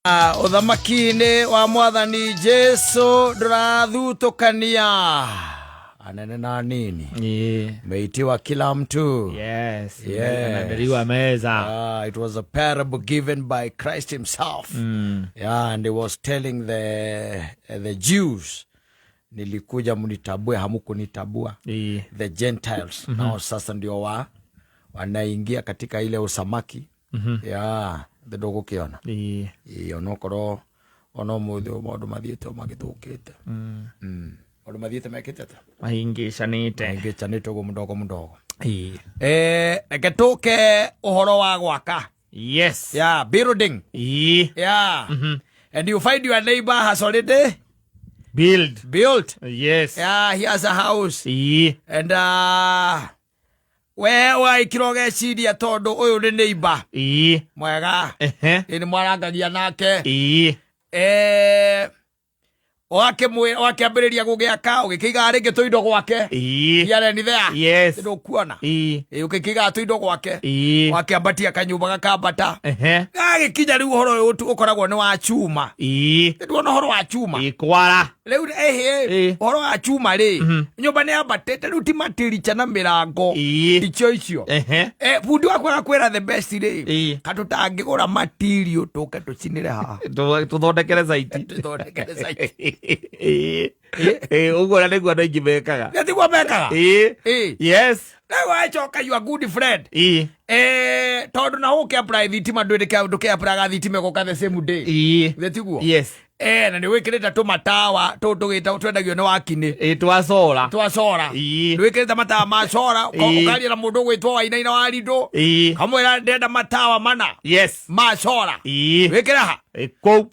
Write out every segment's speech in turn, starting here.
Uthamaki-inĩ wa Mwathani Jesu ndũrathutũkania anene na nini. Meitiwa kila mtu. Yes. Meza. It was a parable given by Christ himself. And he was telling the Jews, nilikuja mnitabue hamukunitambua. The Gentiles. Nao sasa ndio wanaingia katika ile usamaki. Ndogo kiona. Onokoro ono mudho modo mathiete magithukite. Modo mathiete mekite ta. Mahingicanite go mudogo. Eketoke uhoro wa gwaka. Yes. Yeah, building. Yeah. And you find your neighbor has already built. Yes. Yeah, he has a house. And wewe ikiroge ciria tondu uyu ni neighbor mwega ni mwarangagia nake wakiambiriria gugiaka ugikiga ringi tuindo gwake yale ni there ndukuona ugikiga tuindo gwake wakiambatia kanyumba gakambata gagikinya riu horo uyu ukoragwo ni wa chuma nduona horo wa chuma ikwara riu horo wa chuma ri nyumba ni ambatete riu ti matiricha na mirango icio bundi wakwa kwira the best ri katutangigura material tuke tucinire haha tuthondekere saiti ugo na niguo ngi mekaga niguo mekaga yes na wachoka you a good friend tondu na uke apply thitima nduke apply thitima goka the same day tiguo yes na ni wikirita tumatawa tugita twendagio ni wakini twacora ni wikirita matawa ma cora ukaria na mundu gwitwo Wainaina wa Lindo kamwira ndenda matawa mana yes ma cora wikira ha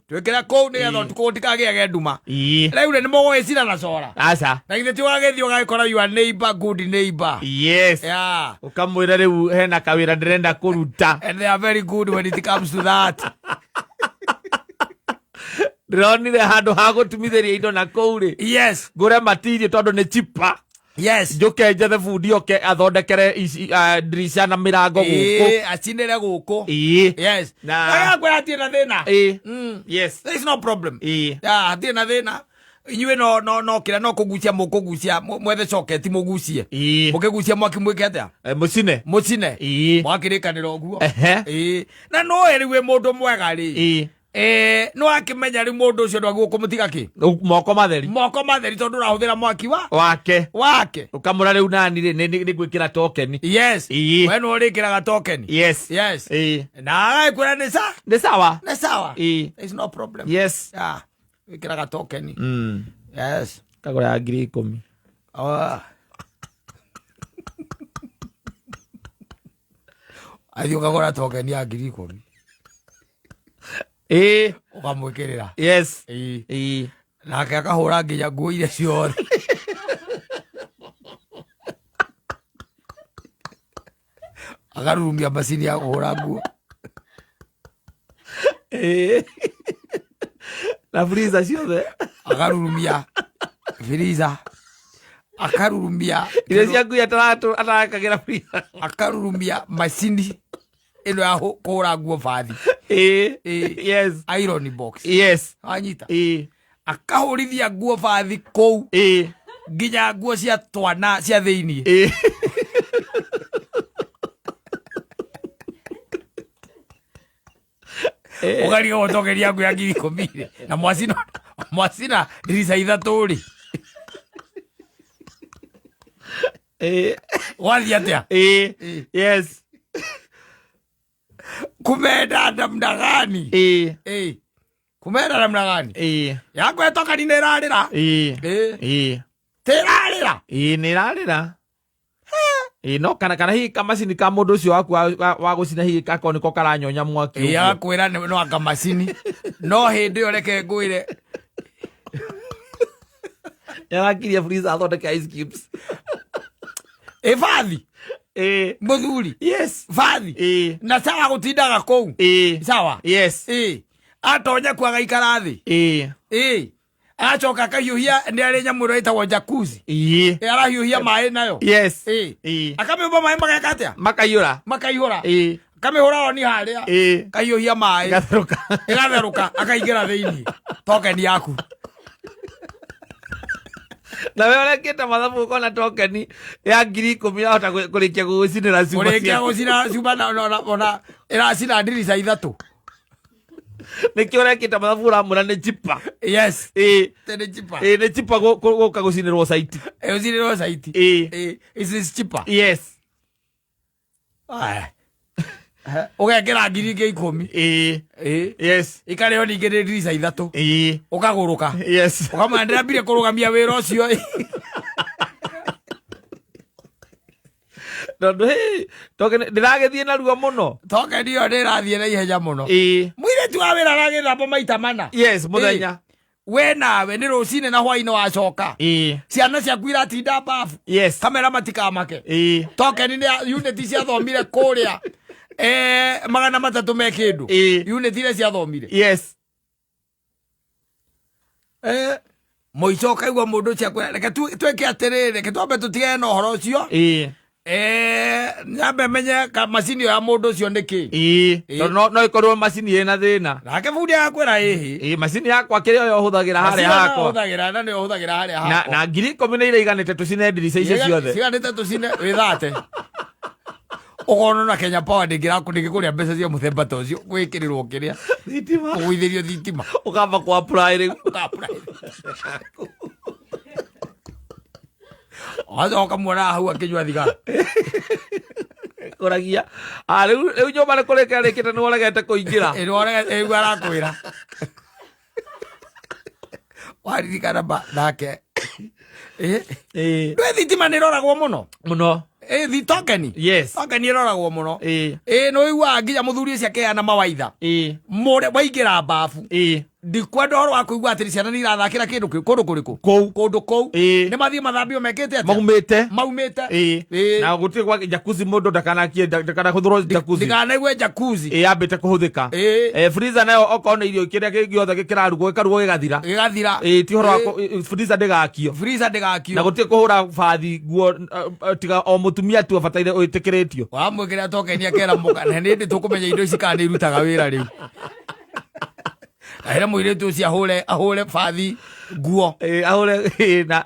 twikira kou ni etho tukutikage nduma riu ni mogwicira na cora asa na ithe ti wagethio gakora your neighbor good neighbor yes yeah ukamwira riu hena kawira ndirenda kuruta and they are very good when it comes to that. Ronire handu ha gutumitheria indo na kouri yes ngure material tondu ni chipa yes njuke njethe bundi oke athondekere dirisha na mirango guku acinire guku yes na kwa atie na thina yes there is no problem atie na thina inywe no kira no kugucia mukugucia mwethe socket mugucie mukigucia mwaki mwike atia mucine mwakirikanira oguo na no eriwe mundu mwega ri no akimenya ri mundu ucio ndwagwo kumutiga ki moko matheri tondu rahuthira mwaki wake ukamura riu nani ri ni gwikira token yes we no rikiraga token yes na agakwira ni sawa there is no problem yes wikiraga token yes kagora 10,000 athi ukagora token ya 10,000 ukamwikirira yes nake akahura nginya nguo iria ciothe akarurumia macini ya kuhura nguo na freezer ciothe akarurumia freezer akarurumia iria ciaku atarakagira freezer akarurumia macini ino ya kuhura nguo bathi yes iron box yes anyita akahurithia nguo bathi kou nginya nguo cia twana cia thiini ugariga gutokeria nguo ya 10,000 na mwacina dirisa ithatu ri wathi atia yes kumenda namna gani kumenda namna gani yako etoka ni nerarira terarira ni rarira no kana hi kamacini ka mundu ucio waku wa gucina hi kako niko karanyonya mwaki yakwira no akamacini no hindi yo reke ngwire yarakiria freezer athondeke ice cubes fathi muthuri yes fathi na sawa gutindaga kou sawa yes atonya kwa gaikara thi achoka kahiuhia ndi ari nyamuro itagwo jacuzzi arahiuhia mai nayo yes akameba mai magakatia makaiyura kamihura oni haria kaiyuhia mai igatheruka akaingira thiini token yaku na wewe unaketa mathabu uko na token ya 10,000 hata kurikia gucinira cuma kurikia gucina cuma na iracina ndirica ithatu niki ureketa mathabu uramura ni chipa yes tene chipa ni chipa guka gucinirwo site gucinirwo site is chipa yes ugekera 10,000 yes ikareo ningi ni ndirica ithatu ukaguruka yes ukamwendera mbire kurugamia wira ucio Nondu token ndiragethie na ruo muno token iyo ndirathie na ihenya muno mwiritu wa wira aragiramba maita mana yes muthenya we nawe ni rucine na hwaini wacoka ciana ciaku iratinda bafu yes kamera matikamake token ni unit ciathomire kuria 300 me kindu unit ile ciathomire yes moico kaigua mundu ciakwa reke tweke atiriri reke twambe tutigane na uhoro ucio nyambe menye macini ya mundu ucio niki no ikorwo macini ina thina nake bundi akwira macini yakwa kiria yo huthagira haria hakwa huthagira na ni huthagira haria hakwa na 10,000 ni ireiganite tucine ndirica icio ciothe ciganite tucine withate ugono na Kenya Power ndingikuria mbeca cia muthemba ta ucio gwikirirwo kiria thitima ugwithirio thitima ukamba ku apply riu azoka mwana hau akinywa thigara kuragia riu nyoma ni kureka rikite ni woregete kuingira ni woregete arakwira waririkana nake ndwe thitima ni roragwo muno thi token yes token iroragwo muno no igua nginya muthuri cia keana mawaitha mure waingira bafu ndikwenda horo wa kuigua atiri ciana ni irathakira kindu kundu kuriku kundu kou ni mathie mathambio mekete atia maumite na guti kwa jacuzzi mundu ndakana huthuro jacuzzi ndikanaigwe jacuzzi yambite kuhuthika freezer nayo okona irio kiria giothe gikirarugo ikarugo gigathira ti horo freezer ndegakio na guti kuhura bathi guo tiga o mutumia tu abataire uitikiritio wamwikira token akera muka na ndi tukumenya indo ici kana irutaga wira riu ahera muiretu ucio ahure bathi nguo ahure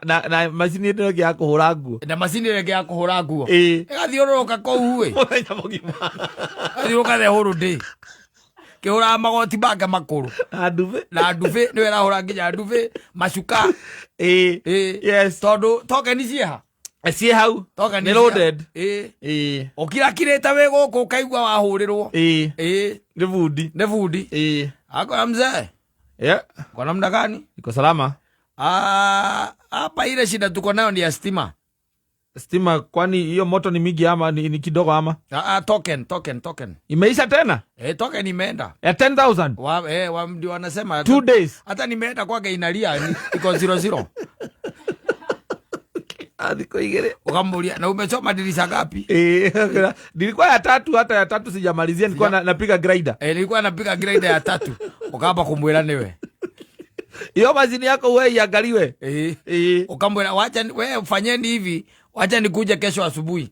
na macini ino ya kuhura nguo na macini ino ya kuhura nguo igathiururuka kou muthenya mugima athiuruka the huru ndi kihura magoti banga makuru na nduve ni wera hura nginya nduve macuka yes tondu token cieha cie hau ni loaded ukirakirite we guku kaigua wahurirwo ni bundi akona mzee kwa namna gani iko salama hapa ile shida tuko nayo ni ya stima kwani hiyo moto ni mingi ama ni kidogo ama token imeisha tena token imeenda ya 10,000 ndio wanasema 2 days hata nimeenda kwake inalia iko 00 adiko igere ukamulia na umechoma dirisha ngapi nilikuwa ya 3 hata ya 3 sijamalizia nilikuwa napiga grinder nilikuwa napiga grinder ya 3 ukaamba kumwira niwe hiyo mazini yako wewe iangaliwe ukamwira wacha wewe ufanyeni hivi wacha nikuje kesho asubuhi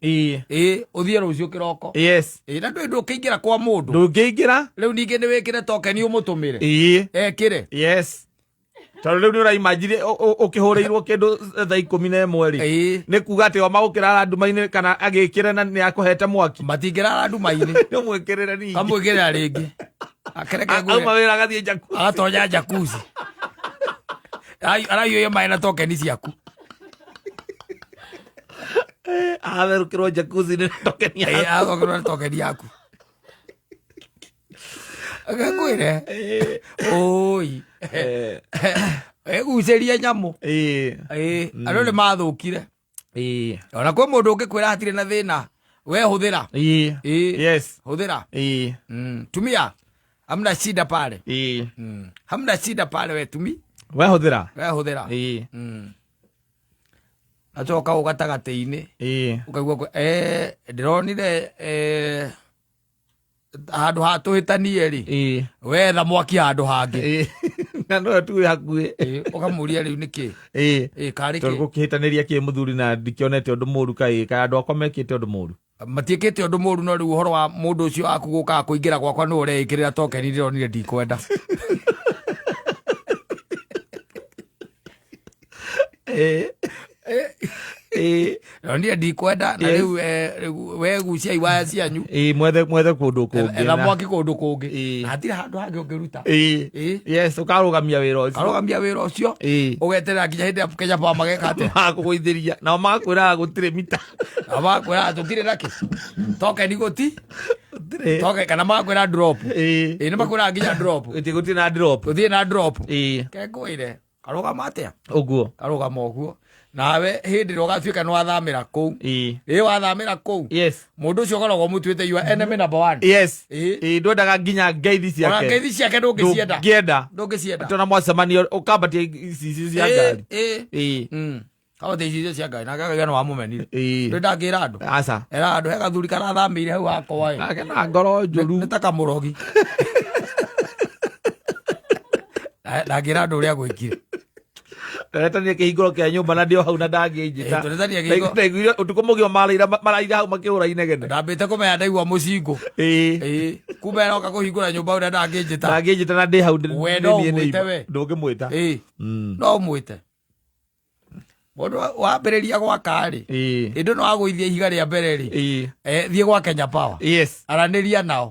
uthie rucio kiroko yes na ndu ukiingira kwa mundu ndungiingira riu ningi ni wikire token umutumire kire yes tondu riu ni uraimagine ukihurirwo kindu thaa 11 ri ni kuga ati oma ukirara nduma-ini kana agikire na ni akuhete mwaki matingirara nduma-ini ni mwikirire ningi amwikirira ringi akereke gwe auma wira gathie jacuzzi agatonya jacuzzi arayo mai na token ciaku averukirwo jacuzzi ni token yaku agokirwo token yaku agakwire oi guceria nyamu andu ni mathukire ona kwi mundu ungikwira hatire na thina we huthira yes huthira tumia hamna shida pale hamna shida pale we tumi we huthira acoka ugatagati-ini ukaigua ndironire handu hatuhitanie ri wetha mwaki handu hangi na no tu hakuhi ukamuria riu niki kari ki tukihitaniria ki muthuri na ndikionete undu muru kai andu akwa mekite undu muru matiekete undu muru no riu uhoro wa mundu ucio aku guka kuingira gwakwa no ureikirira token ndironire ndikwenda ndio ndikwenda na riu we gucia iwaya cianyu mwethe kundu kungi na mwaki kundu kungi hatira handu hangi ungiruta yes ukarugamia wira ucio ugeterera nginya hindi ya Kenya Power mageka ate makuguithiria na makwira gutire mita na makwira tutire naki token guti token kana makwira drop ni makwira nginya drop guti na drop guti na drop kengwire karugama atia uguo karugama uguo nawe hindi rogatuika no wathamira kou wathamira kou yes mundu ucio koragwo mutwite your enemy number 1 yes ndwendaga nginya ngeithi ciake ndungicienda tona mwacemanio ukambatia ici cia ngari kabate ici cia ngari na gaga no wamumenire ndenda ngira andu aca era andu he gathuri karathamire hau hakwa na ngoro njuru nitaka murogi na ngira andu uria gwikire Turetania kihinguro kia nyumba na ndio hau na ndangĩnjĩta. Turetania kihinguro. Ndaiguire ũtukũ mũgima maraira hau makĩhũra inegene. Ndambĩte kũmenya ndaigua mũcingo. Kumbe noka kũhingũra nyumba ũrĩa ndangĩnjĩta. Ndangĩnjĩta na ndĩ hau we no mwĩte we. Ndũngĩmwĩta. No mwĩte. Mundu wambĩrĩria gwaka-rĩ ĩndĩ no agũithia ihiga rĩa mbere-rĩ thiĩ gwa Kenya Power aranĩria nao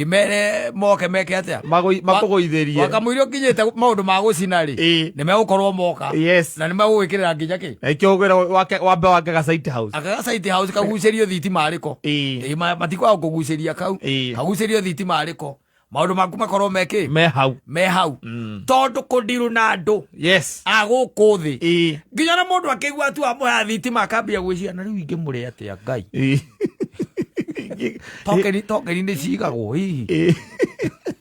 mere moke meke atĩa makũgũithĩrie wakamũiria ũkinyĩte maũndũ ma gũcina-rĩ nĩ megũkorwo moka na nĩ megũgwĩkĩrĩra nginya kĩ kĩhũgĩro wambe wake ga Site House akaga Site House kagucĩrio thitima arĩko matikwaga kũgucĩria kau kagucĩrio thitima arĩko maundu maku makorwo meki me hau tondu kundiru na andu aguku thi nginya na mundu akigua tu amuha thitima akambia gwiciria na riu ingimuri atia ngai tokeni ni cigagwo hihi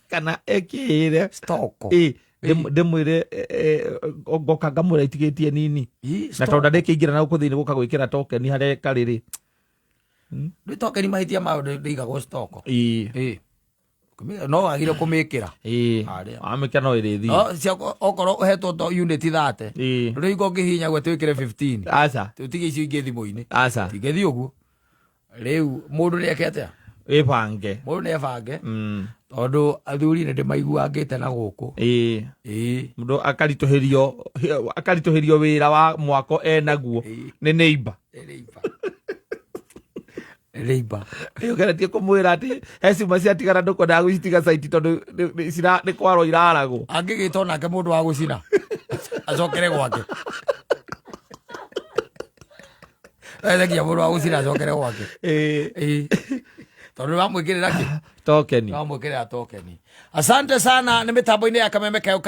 kana ekire stoko ndimwire ngoka ngamura itigitie nini na tondu ndikĩingĩra na gũkũ thĩinĩ gũka gwĩkĩra tokeni harĩa karĩrĩ nĩ tokeni mahitia maundu ndigagwo stoko no agire kumikira amikira no irithi okoro uhetwo to unit 30 ri ngo ngihinya gwe twikire 15 aca tutige icio ingi thimu-ini aca tigethi uguo riu mundu ni ekete ebange mundu ni ebange tondu athuri ni ndimaiguangite na guku mundu akarituhirio wira wa mwako enaguo ni neighbor Reiba. Ugeretie kumwira ati hecima ciatigana ndukwendaga gwicitiga Site tondu nĩ kwarwo iraragwo angĩgĩtwo nake mũndũ wa gũcina acokere gwake ethekia mũndũ wa gũcina acokere gwake tondu wamwĩkĩrĩra kĩ tokeni wamwĩkĩrĩra tokeni. Asante sana, nĩ mĩtambo-inĩ ya Kameme Kayo.